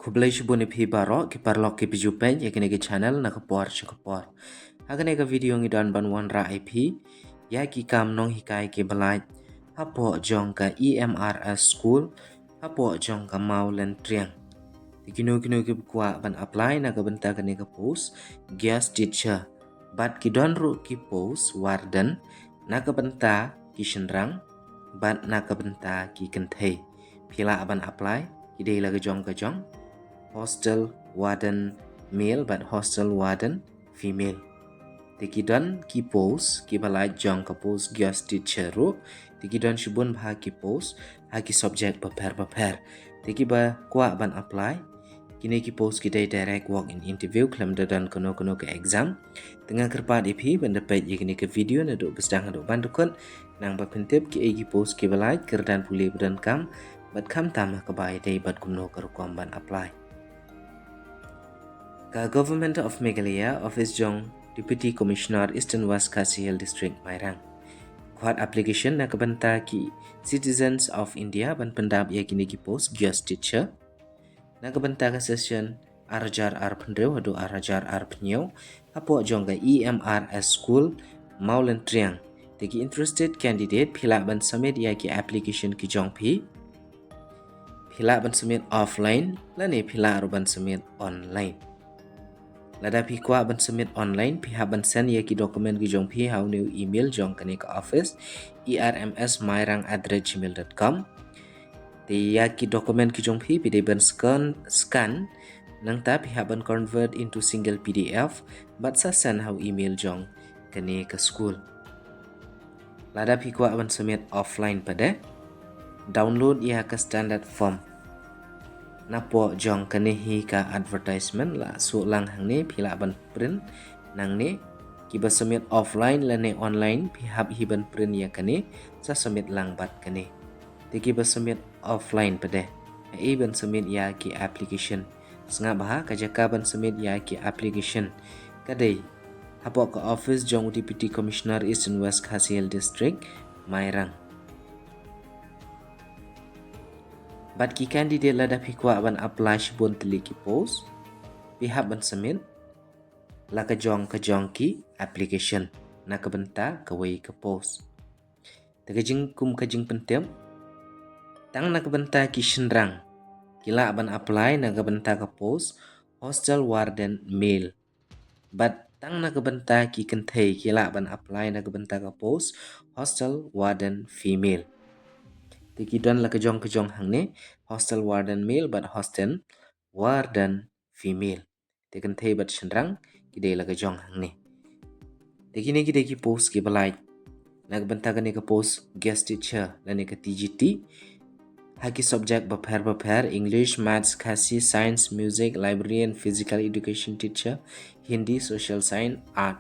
Kublai shubuni phi baro ki parlok ki pijupen ya kini ki channel na kapor chukapor. Hagane ka video ngi dan ban wan ra IP ya ki kam nong hikai ki balai hapo jong ka EMRS school hapo jong ka Maulen Triang. Kino ki kwa ban apply na ka benta kani ka post guest teacher bat ki don ru ki post warden na ka benta ki shenrang bat na ka benta ki kenthe. Pila ban apply ki dei la ka jong hostel warden male but hostel warden female. Tikidon ki post ki balai jong ka post guest teacher ru tikidon shubun bha ki post ha ki subject paper. Tiki ba kwa ban apply kini ki post ki day direct walk in interview klam dan kono ke exam tengah kerpat ipi benda page kini ke video na duk besdang duk bandukun nang ba pentip ki egi post ki balai kerdan pulih budan kam bat kam tamah ke bai day bat kumno ke rukwam ban apply. Ka Government of Meghalaya Office Jong Deputy Commissioner Eastern West Khasi Hills District Mairang. Kuat application na kabanta ki Citizens of India ban pendap ya kini ki post guest teacher. Na kabanta ka session arajar pendrew hadu arajar penyew apo jong ka EMRS School Maulen Triang. Tegi interested candidate pila ban submit ya ki application ki jong pi. Pila ban submit offline lani pila ban submit online. Lada pi kwa ban submit online pihak ban send ya ki dokumen ki jong pi hau new email jong kani ka office ermsmairang@gmail.com. Ti ya ki dokumen ki jong pi ban scan nang ta pihak ban convert into single PDF bat sa send hau email jong kani ka school. Lada pi kwa ban submit offline pada download ya ka standard form. Napo jong kani hi ka advertisement la su lang hang ni pila ban print nang ni kiba submit offline la ne online pihap hi ban print ya kani sa submit lang bat kani tiki ba submit offline pade ai ban submit ya ki application senga bah ka jaka ban submit ya ki application kadai hapo ka office jong Deputy Commissioner Eastern West Khasi Hills District Mairang. Bat ki candidate la dapat kuat ban apply shibun teli ki post pihak ban submit la ka jong ki application na ka benta ka wei ka post tegajing kum ka jing pentem tang na ka benta ki shenrang kila ban apply na ka benta ka post hostel warden male bat tang na ka benta ki kenthei kila ban apply na ka benta ka post hostel warden female. Tikidon la kejong hang ne hostel warden male but hostel warden female. Tikan thei bat shenrang kidai la kejong hang ne. Tikini kidai ki post ki balai nak benta ka post guest teacher la ne ka TGT. Haki subject bapar English, Maths, Khasi, Science, Music, Library and Physical Education teacher, Hindi, Social Science, Art.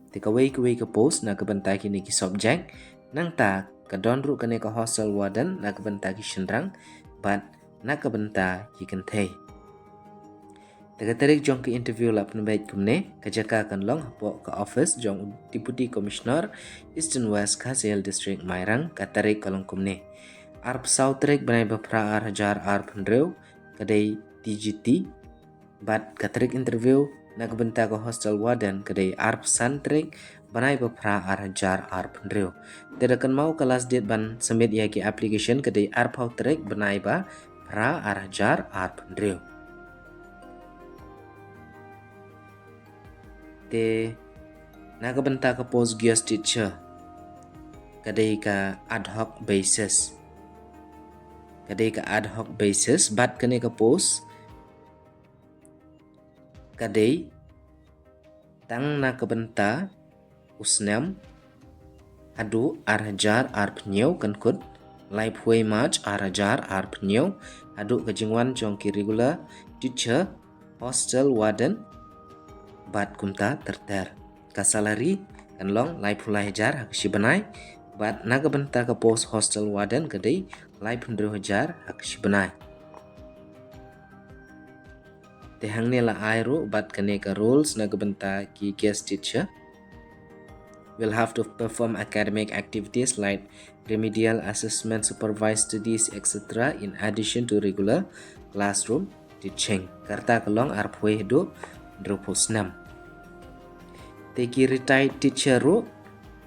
Tika wei ka post nak benta ki subject nang ta kadon ru kane ka hostel warden nak benta ki shenrang bat nak benta ki kenthe daga tarik jong ki interview la penbait kumne kajaka kan long hapo ka office jong Deputy Commissioner Eastern West Khasi Hills District Mairang ka tarik kalong kumne arp sautrik banai bapra hajar pendrew kadai TGT bat ka tarik interview nak benta ka hostel warden kadai arp santrik banai bapra hajar pendrew. Tidak akan mau kelas date ban submit ya ki application kedai arpau trek benai ba pra arjar pendrew. Te naga benta ka post guest teacher kedai ka ad hoc basis. Kedai ka ad hoc basis bat kene ka post kedai tang na ka benta usnam adu arhajar penyew kan kut live way match arhajar penyew adu kejingwan jong ki regular teacher hostel warden bat kumta terter ka salary kan long live hajar hak si benai bat naga benta ka post hostel warden kadai live 100 hajar hak si benai tehang ne la airu bat kane ka rules naga benta ki guest teacher will have to perform academic activities like remedial assessment, supervised studies, etc. in addition to regular classroom teaching. Karta kelong arpwe do dropos 6. Teki retired teacher ro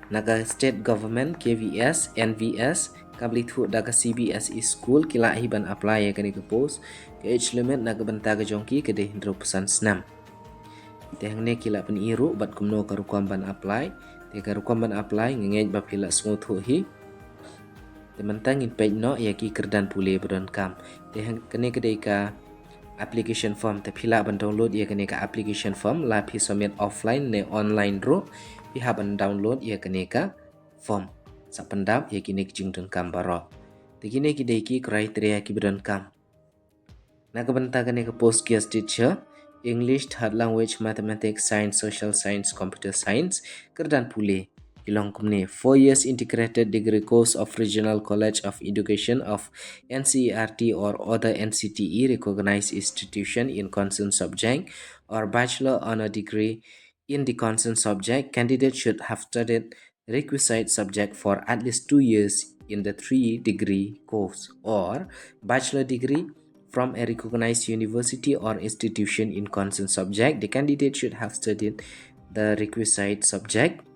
naga state government KVS NVS kabli thu daga CBSE school kila hiban apply ya kani ke post ke age limit naga benta ke jongki ke deh droposan 6. Tehangne kila pen iru bat kumno karukwam ban apply te karukwam ban apply ngengej bab kila smooth hu hi tementang in page no ya ki kerdan pule bedon kam tehang kene kedai ka application form te phila ban download ya kene ka application form la phi submit offline ne online ro phi ha ban download ya kene ka form sa pendap ya kini jing deng kam baro te kini kidai ki criteria ki bedon kam na ka banta kene ka post guest teacher English, third language, mathematics, science, social science, computer science, kerdan pule. Ilong kumne 4 years integrated degree course of Regional College of Education of NCERT or other NCTE recognized institution in concerned subject or bachelor honor degree in the concerned subject. Candidate should have studied requisite subject for at least 2 years in the 3-degree course or bachelor degree from a recognized university or institution in concerned subject. The candidate should have studied the requisite subject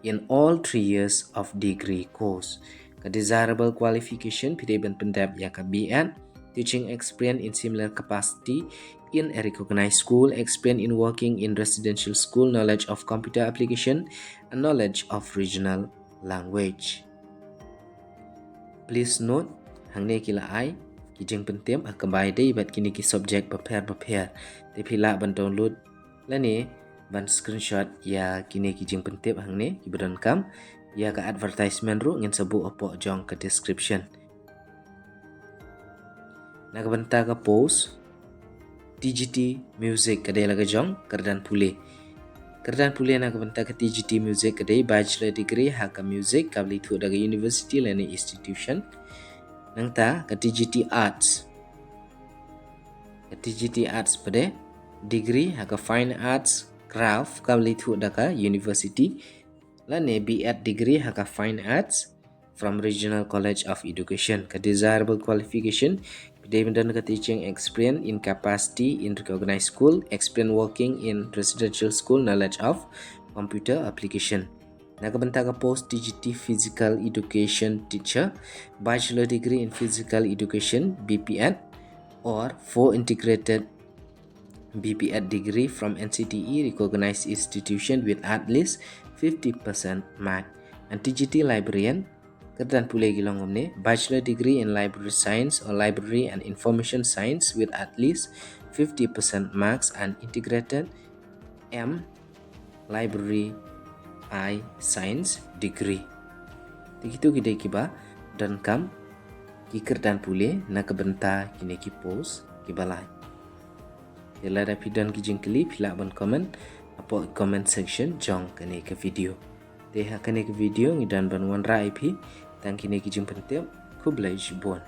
in all 3 years of degree course. A desirable qualification pideben pendap ya ka BN, teaching experience in similar capacity in a recognized school, experience in working in residential school, knowledge of computer application, and knowledge of regional language. Please note, hangne kila ai kijeng pentem akambai dei bat kini ki subject prepare te phila ban download lani ban screenshot ya kini kijeng pentem hangne ibran kam ya ka advertisement ru ngin sabu opo jong ke description naga banta ka post TGT music kadai laga jong kerdan pule naga banta ka TGT music kadai bachelor degree ha ka music kabli thu daga university lani institution nangta ke TGT Arts pada degree haka fine arts craft kabli thu daka university lane BEd degree haka fine arts from Regional College of Education. Ke desirable qualification pideben ka teaching experience in capacity in recognized school, experience working in residential school, knowledge of computer application. Nakabenta ka post TGT Physical Education Teacher, Bachelor Degree in Physical Education BPEd or 4 integrated BPEd degree from NCTE recognized institution with at least 50% mark. And TGT Librarian kerdan pule gilong omne Bachelor Degree in Library Science or Library and Information Science with at least 50% marks and integrated M Library I Science degree. Begitu kita kiba dan kam kikir dan pule nak benta kini ki post kibalai. Jela dapat dan kijing klip hilak ban komen apa comment section jong kene ke video. Teh kene ke video ngidan ban wan rai pi tang kini kijing pentiu kublai jibon.